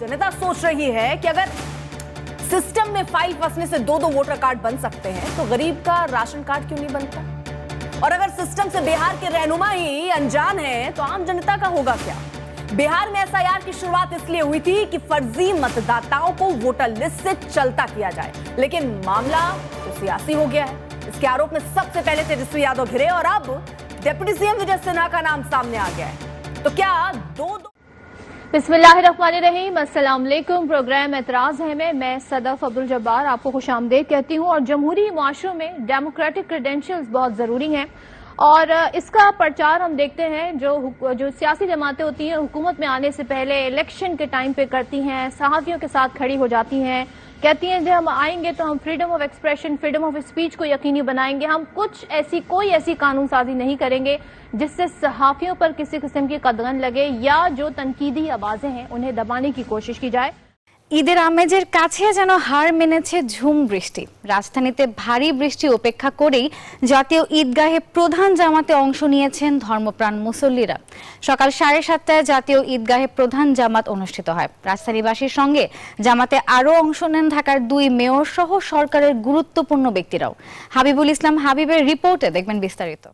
जनता सोच रही है कि अगर सिस्टम में फाइल फंसने से दो वोटर कार्ड बन सकते हैं तो गरीब का राशन कार्ड क्यों नहीं बनता? और अगर सिस्टम से बिहार के रहनुमा ही अनजान है तो आम जनता का होगा क्या? बिहार में एसआईआर की शुरुआत इसलिए हुई थी कि फर्जी मतदाताओं को वोटर लिस्ट से चलता किया जाए, लेकिन मामला तो सियासी हो गया है। इसके आरोप में सबसे पहले तेजस्वी यादव घिरे और अब डिप्टी सीएम विजय सिन्हा का नाम सामने आ गया है। तो क्या दो बिस्मिल्लाहिर्रहमानिर्रहीम, अस्सलाम वालेकुम। प्रोग्राम एतराज है में मैं सदफ अब्दुल जब्बार आपको खुशामदीद कहती हूँ। और जमहूरी माशरों में डेमोक्रेटिक क्रेडेंशियल्स बहुत जरूरी हैं और इसका प्रचार हम देखते हैं जो सियासी जमातें होती हैं हुकूमत में आने से पहले इलेक्शन के टाइम पे करती हैं, सहाफियों के साथ खड़ी हो जाती हैं, कहती हैं जब हम आएंगे तो हम freedom of expression, freedom of speech को यकीनी बनाएंगे, हम कोई ऐसी कानून साजी नहीं करेंगे जिससे सहाफियों पर किसी किस्म की कदगन लगे या जो तनकीदी आवाजें हैं उन्हें दबाने की कोशिश की जाए। ঈদের আমেজের কাছে যেন হার মেনেছে ঝুম বৃষ্টি। রাজধানীতে ভারী বৃষ্টি উপেক্ষা করেই জাতীয় ঈদগাহে প্রধান জামাতে অংশ নিয়েছেন ধর্মপ্রাণ মুসল্লিরা। সকাল 7:30টায় জাতীয় ঈদগাহে প্রধান জামাত অনুষ্ঠিত হয়। রাজধানীবাসীর সঙ্গে জামাতে আরও অংশ নেন ঢাকার 2 মেয়র সহ সরকারের গুরুত্বপূর্ণ ব্যক্তিরাও। হাবিবুল ইসলাম হাবিবের রিপোর্টে দেখবেন বিস্তারিত।